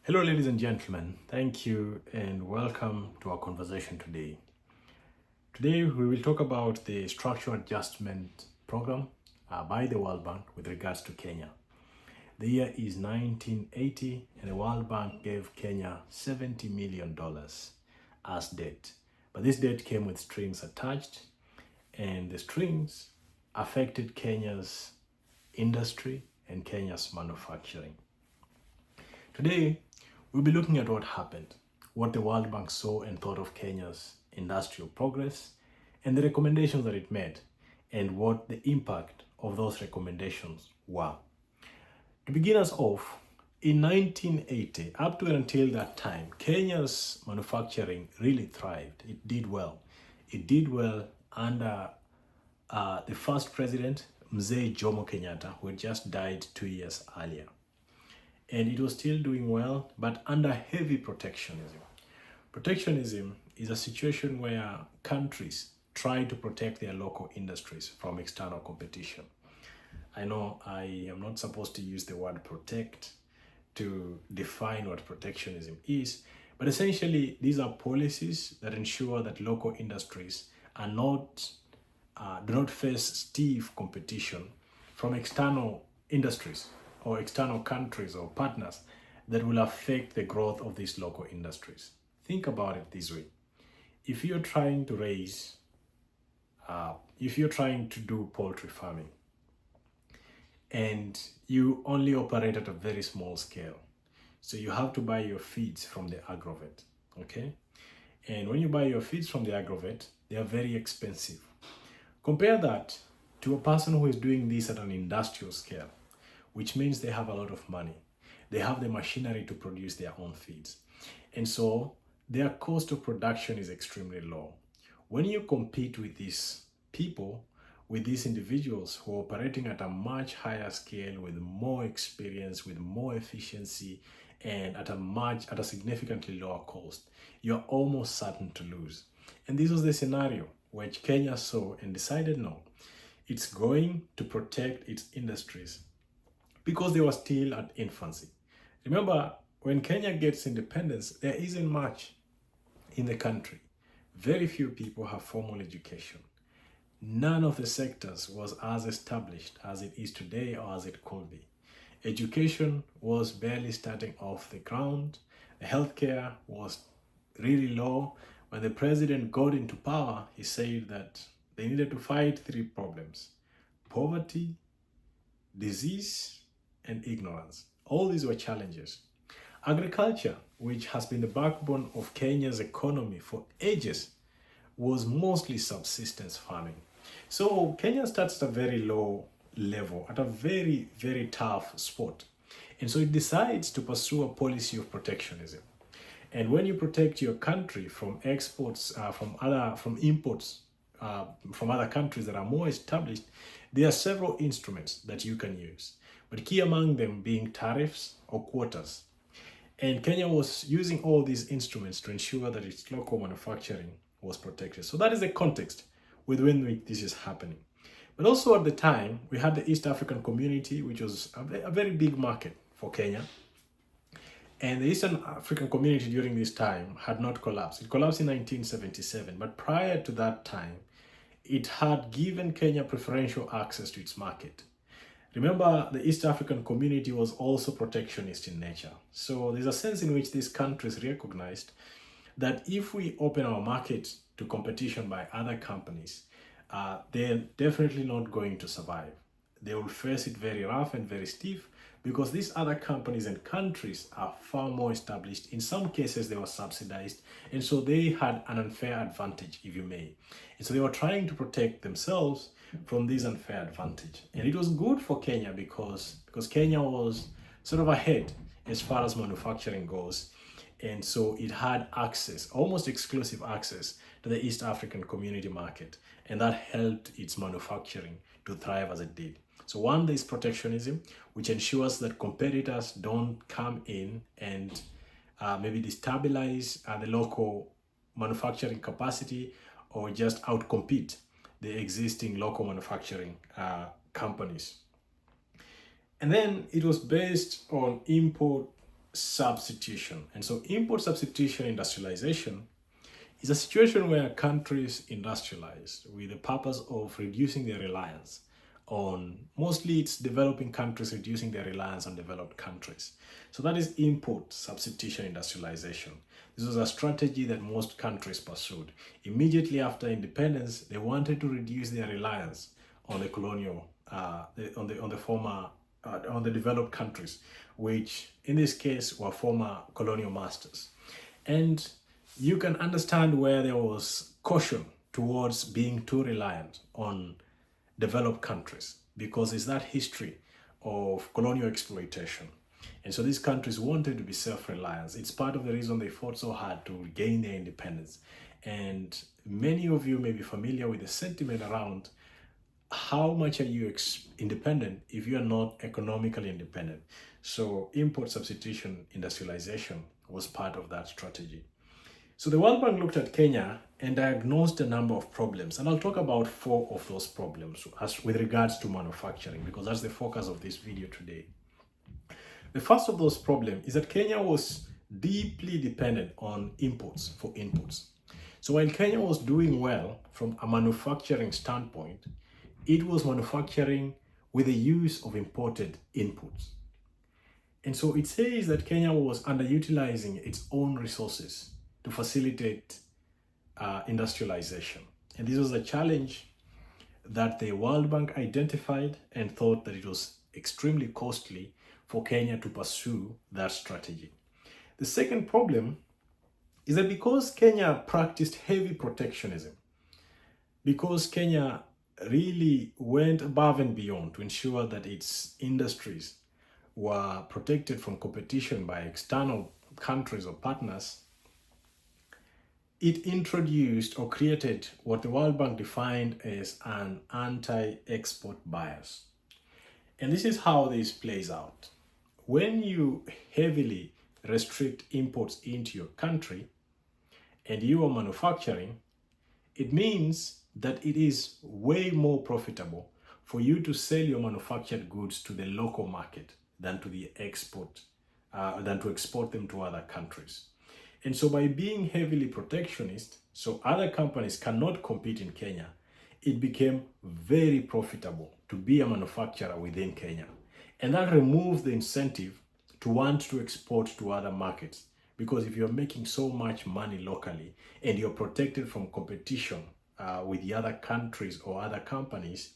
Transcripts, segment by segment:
Hello, ladies and gentlemen. Thank you and welcome to our conversation today. Today, we will talk about the structural adjustment program by the World Bank with regards to Kenya. The year is 1980, and the World Bank gave Kenya $70 million as debt. But this debt came with strings attached, and the strings affected Kenya's industry and Kenya's manufacturing. Today, we'll be looking at what happened, what the World Bank saw and thought of Kenya's industrial progress, and the recommendations that it made, and what the impact of those recommendations were. To begin us off, in 1980, up to and until that time, Kenya's manufacturing really thrived. It did well. It did well under the first president, Mzee Jomo Kenyatta, who had just died 2 years earlier. And it was still doing well, but under heavy protectionism. Protectionism is a situation where countries try to protect their local industries from external competition. I know I am not supposed to use the word protect to define what protectionism is, but essentially these are policies that ensure that local industries are do not face stiff competition from external industries or external countries or partners that will affect the growth of these local industries. Think about it this way. If you're trying to do poultry farming and you only operate at a very small scale, so you have to buy your feeds from the agrovet, okay? And when you buy your feeds from the agrovet, they are very expensive. Compare that to a person who is doing this at an industrial scale, which means they have a lot of money. They have the machinery to produce their own feeds. And so their cost of production is extremely low. When you compete with these people, with these individuals who are operating at a much higher scale, with more experience, with more efficiency, and at a significantly lower cost, you're almost certain to lose. And this was the scenario which Kenya saw and decided, no, it's going to protect its industries, because they were still at infancy. Remember, when Kenya gets independence, there isn't much in the country. Very few people have formal education. None of the sectors was as established as it is today or as it could be. Education was barely starting off the ground. The healthcare was really low. When the president got into power, he said that they needed to fight 3 problems: poverty, disease, and ignorance. All these were challenges. Agriculture, which has been the backbone of Kenya's economy for ages, was mostly subsistence farming. So Kenya starts at a very low level, at a very, very tough spot. And so it decides to pursue a policy of protectionism. And when you protect your country from exports, from imports from other countries that are more established, there are several instruments that you can use, but key among them being tariffs or quotas. And Kenya was using all these instruments to ensure that its local manufacturing was protected. So that is the context within which this is happening. But also at the time, we had the East African community, which was a very big market for Kenya. And the Eastern African community during this time had not collapsed. It collapsed in 1977, but prior to that time, it had given Kenya preferential access to its market. Remember, the East African community was also protectionist in nature. So there's a sense in which these countries recognized that if we open our market to competition by other companies, they're definitely not going to survive. They will face it very rough and very stiff, because these other companies and countries are far more established. In some cases, they were subsidized, and so they had an unfair advantage, if you may. And so they were trying to protect themselves from this unfair advantage. And it was good for Kenya because Kenya was sort of ahead as far as manufacturing goes. And so it had access, almost exclusive access, to the East African community market. And that helped its manufacturing to thrive as it did. So one, there is protectionism, which ensures that competitors don't come in and maybe destabilize the local manufacturing capacity or just outcompete the existing local manufacturing companies. And then it was based on import substitution. And so import substitution industrialization is a situation where countries industrialize with the purpose of reducing their reliance on, mostly it's developing countries reducing their reliance on developed countries. So that is import substitution industrialization. This was a strategy that most countries pursued. Immediately after independence, they wanted to reduce their reliance on the colonial, on the developed countries, which in this case were former colonial masters. And you can understand where there was caution towards being too reliant on developed countries, because it's that history of colonial exploitation. And so these countries wanted to be self-reliant. It's part of the reason they fought so hard to regain their independence. And many of you may be familiar with the sentiment around how much are you independent if you are not economically independent. So import substitution industrialization was part of that strategy. So the World Bank looked at Kenya and diagnosed a number of problems. And I'll talk about 4 of those problems as with regards to manufacturing, because that's the focus of this video today. The first of those problems is that Kenya was deeply dependent on imports for inputs. So while Kenya was doing well from a manufacturing standpoint, it was manufacturing with the use of imported inputs. And so it says that Kenya was underutilizing its own resources to facilitate industrialization. And this was a challenge that the World Bank identified and thought that it was extremely costly for Kenya to pursue that strategy. The second problem is that because Kenya practiced heavy protectionism, because Kenya really went above and beyond to ensure that its industries were protected from competition by external countries or partners, it introduced or created what the World Bank defined as an anti-export bias. And this is how this plays out. When you heavily restrict imports into your country and you are manufacturing, it means that it is way more profitable for you to sell your manufactured goods to the local market than to export them to other countries. And so by being heavily protectionist, so other companies cannot compete in Kenya, it became very profitable to be a manufacturer within Kenya. And that removes the incentive to want to export to other markets. Because if you're making so much money locally and you're protected from competition with the other countries or other companies,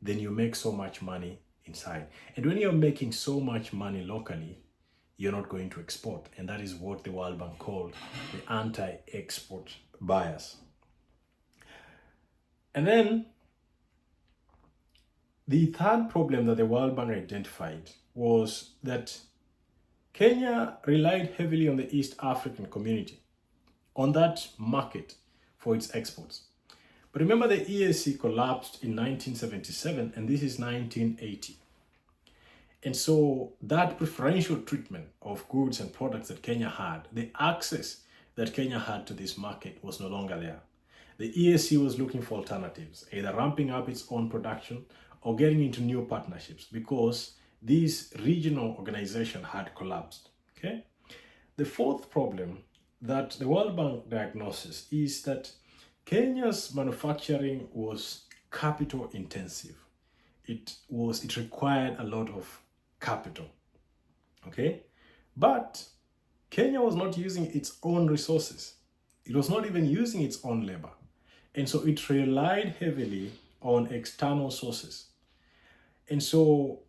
then you make so much money inside. And when you're making so much money locally, you're not going to export. And that is what the World Bank called the anti-export bias. And then the third problem that the World Bank identified was that Kenya relied heavily on the East African community, on that market for its exports. But remember, the EAC collapsed in 1977, and this is 1980. And so that preferential treatment of goods and products that Kenya had, the access that Kenya had to this market was no longer there. The EAC was looking for alternatives, either ramping up its own production or getting into new partnerships, because these regional organizations had collapsed. Okay? The fourth problem that the World Bank diagnoses is that Kenya's manufacturing was capital intensive. It required a lot of capital. Okay? But Kenya was not using its own resources. It was not even using its own labor. And so it relied heavily on external sources. And so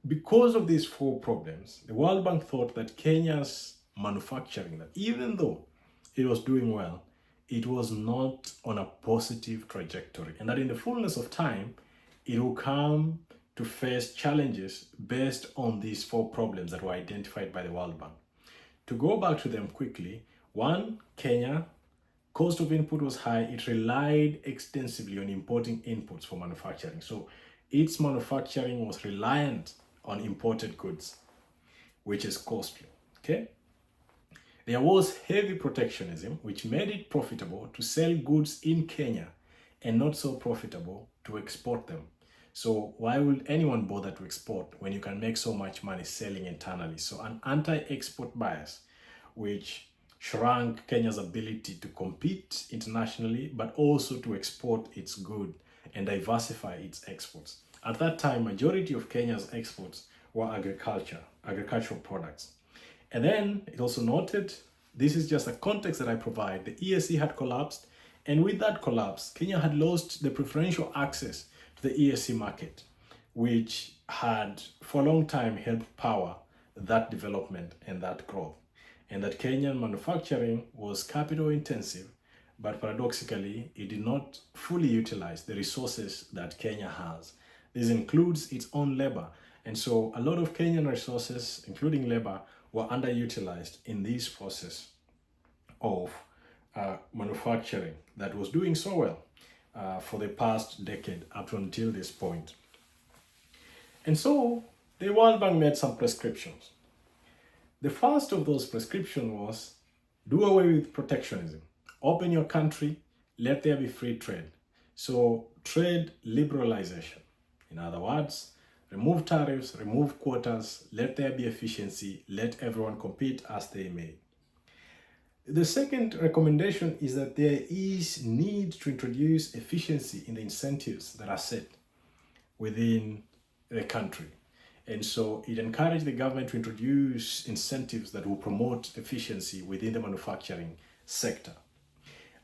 because of these 4 problems, the World Bank thought that Kenya's manufacturing, that even though it was doing well, it was not on a positive trajectory. And that in the fullness of time, it will come to face challenges based on these 4 problems that were identified by the World Bank. To go back to them quickly, 1, Kenya, cost of input was high. It relied extensively on importing inputs for manufacturing. So its manufacturing was reliant on imported goods, which is costly. Okay? There was heavy protectionism, which made it profitable to sell goods in Kenya and not so profitable to export them. So why would anyone bother to export when you can make so much money selling internally? So an anti-export bias, which shrunk Kenya's ability to compete internationally, but also to export its good and diversify its exports. At that time, majority of Kenya's exports were agricultural products. And then it also noted, this is just a context that I provide, the EAC had collapsed, and with that collapse, Kenya had lost the preferential access to the EAC market, which had for a long time helped power that development and that growth. And that Kenyan manufacturing was capital intensive, but paradoxically, it did not fully utilize the resources that Kenya has. This includes its own labor. And so a lot of Kenyan resources, including labor, were underutilized in this process of manufacturing that was doing so well for the past decade up until this point. And so the World Bank made some prescriptions. The first of those prescriptions was do away with protectionism. Open your country, let there be free trade. So trade liberalization. In other words, remove tariffs, remove quotas, let there be efficiency, let everyone compete as they may. The second recommendation is that there is need to introduce efficiency in the incentives that are set within the country. And so it encouraged the government to introduce incentives that will promote efficiency within the manufacturing sector.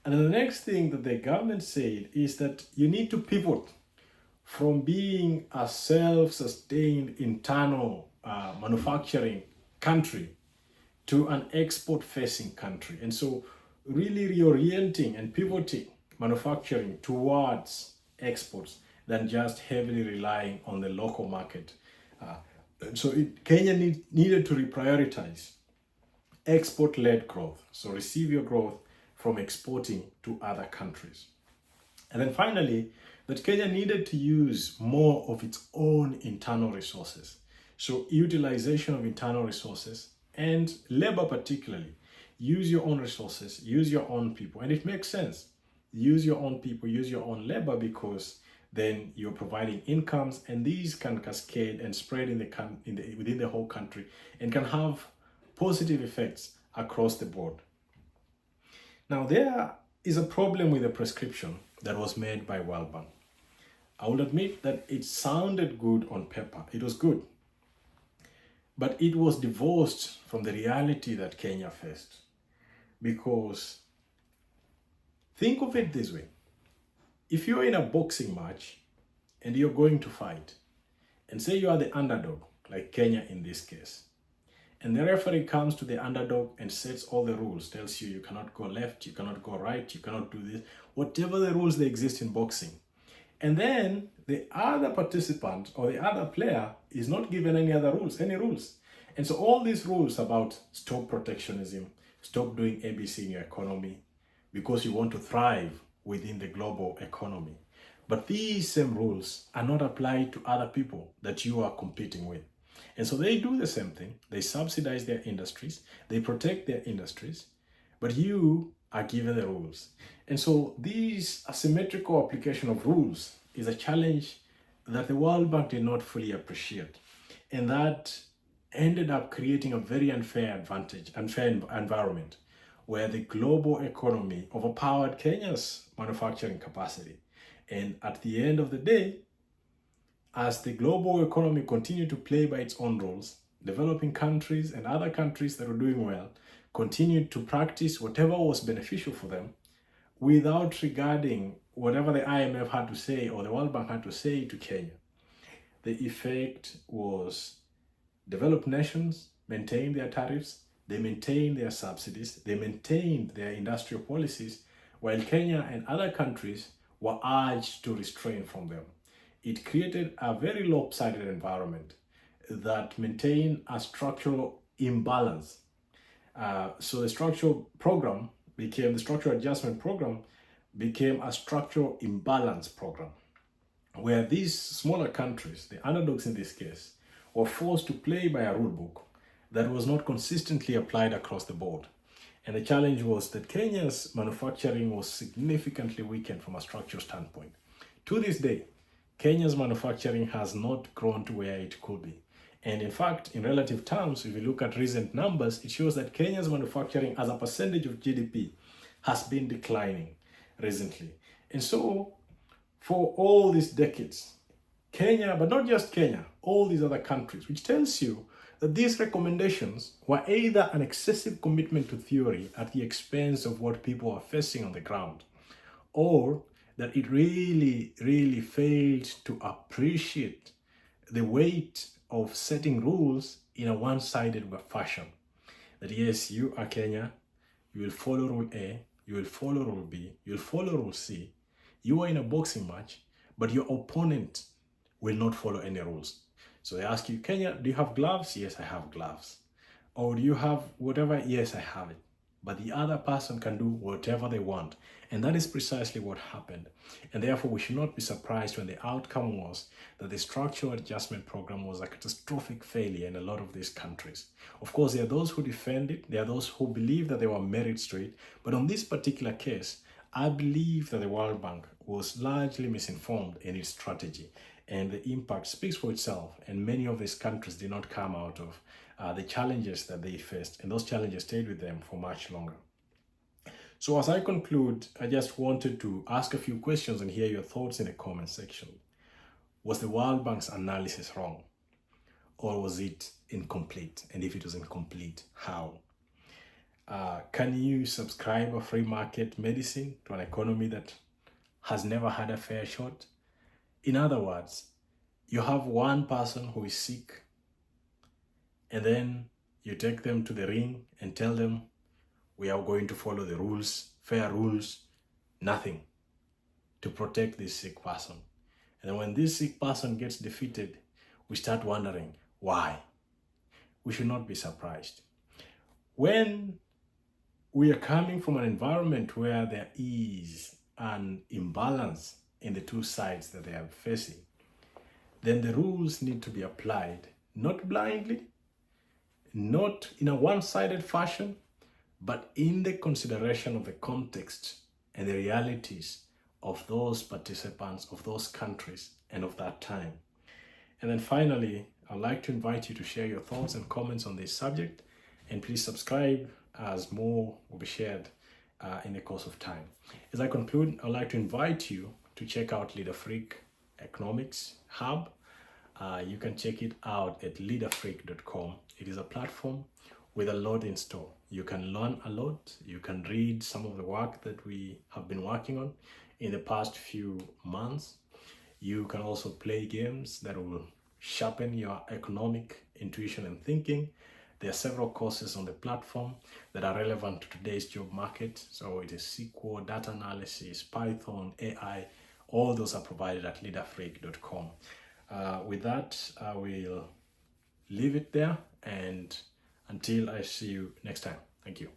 And then the next thing that the government said is that you need to pivot from being a self-sustained internal manufacturing country to an export-facing country. And so really reorienting and pivoting manufacturing towards exports than just heavily relying on the local market. Kenya needed to reprioritize export-led growth. So receive your growth from exporting to other countries. And then finally, that Kenya needed to use more of its own internal resources. So utilization of internal resources and labor particularly. Use your own resources, use your own people. And it makes sense. Use your own people, use your own labor, because then you're providing incomes, and these can cascade and spread within the whole country and can have positive effects across the board. Now, there is a problem with the prescription that was made by World Bank. I will admit that it sounded good on paper. It was good. But it was divorced from the reality that Kenya faced. Because think of it this way. If you're in a boxing match and you're going to fight, and say you are the underdog, like Kenya in this case, and the referee comes to the underdog and sets all the rules, tells you cannot go left, you cannot go right, you cannot do this, whatever the rules that exist in boxing. And then the other participant or the other player is not given any rules. And so all these rules about stop protectionism, stop doing ABC in your economy, because you want to thrive within the global economy. But these same rules are not applied to other people that you are competing with. And so they do the same thing. They subsidize their industries, they protect their industries, but you are given the rules. And so this asymmetrical application of rules is a challenge that the World Bank did not fully appreciate. And that ended up creating a very unfair environment where the global economy overpowered Kenya's manufacturing capacity. And at the end of the day, as the global economy continued to play by its own rules, developing countries and other countries that were doing well continued to practice whatever was beneficial for them without regarding whatever the IMF had to say or the World Bank had to say to Kenya. The effect was developed nations maintained their tariffs, they maintained their subsidies, they maintained their industrial policies, while Kenya and other countries were urged to restrain from them. It created a very lopsided environment that maintained a structural imbalance. So the structural adjustment program became a structural imbalance program, where these smaller countries, the underdogs in this case, were forced to play by a rule book that was not consistently applied across the board. And the challenge was that Kenya's manufacturing was significantly weakened from a structural standpoint. To this day, Kenya's manufacturing has not grown to where it could be. And in fact, in relative terms, if you look at recent numbers, it shows that Kenya's manufacturing as a percentage of GDP has been declining recently. And so, for all these decades, Kenya, but not just Kenya, all these other countries, which tells you that these recommendations were either an excessive commitment to theory at the expense of what people are facing on the ground, or that it really failed to appreciate the weight of setting rules in a one-sided fashion. That yes, you are Kenya, you will follow rule A, you will follow rule B, you will follow rule C. You are in a boxing match, but your opponent will not follow any rules. So they ask you, Kenya, do you have gloves? Yes, I have gloves. Or do you have whatever? Yes, I have it. But the other person can do whatever they want. And that is precisely what happened. And therefore, we should not be surprised when the outcome was that the structural adjustment program was a catastrophic failure in a lot of these countries. Of course, there are those who defend it. There are those who believe that there were merits to it. But on this particular case, I believe that the World Bank was largely misinformed in its strategy. And the impact speaks for itself. And many of these countries did not come out of the challenges that they faced. And those challenges stayed with them for much longer. So as I conclude, I just wanted to ask a few questions and hear your thoughts in the comment section. Was the World Bank's analysis wrong? Or was it incomplete? And if it was incomplete, how? Can you subscribe a free market medicine to an economy that has never had a fair shot? In other words, you have one person who is sick, and then you take them to the ring and tell them, we are going to follow the rules, fair rules, nothing to protect this sick person. And then when this sick person gets defeated, we start wondering why. We should not be surprised. When we are coming from an environment where there is an imbalance in the two sides that they are facing, then the rules need to be applied, not blindly, not in a one-sided fashion, but in the consideration of the context and the realities of those participants, of those countries, and of that time. And then finally, I'd like to invite you to share your thoughts and comments on this subject, and please subscribe as more will be shared in the course of time. As I conclude, I'd like to invite you to check out LeaderFreak Economics Hub. You can check it out at leaderfreak.com. It is a platform with a lot in store. You can learn a lot. You can read some of the work that we have been working on in the past few months. You can also play games that will sharpen your economic intuition and thinking. There are several courses on the platform that are relevant to today's job market. So it is SQL, data analysis, Python, AI. All those are provided at leaderfreak.com. With that, I will leave it there, and until I see you next time. Thank you.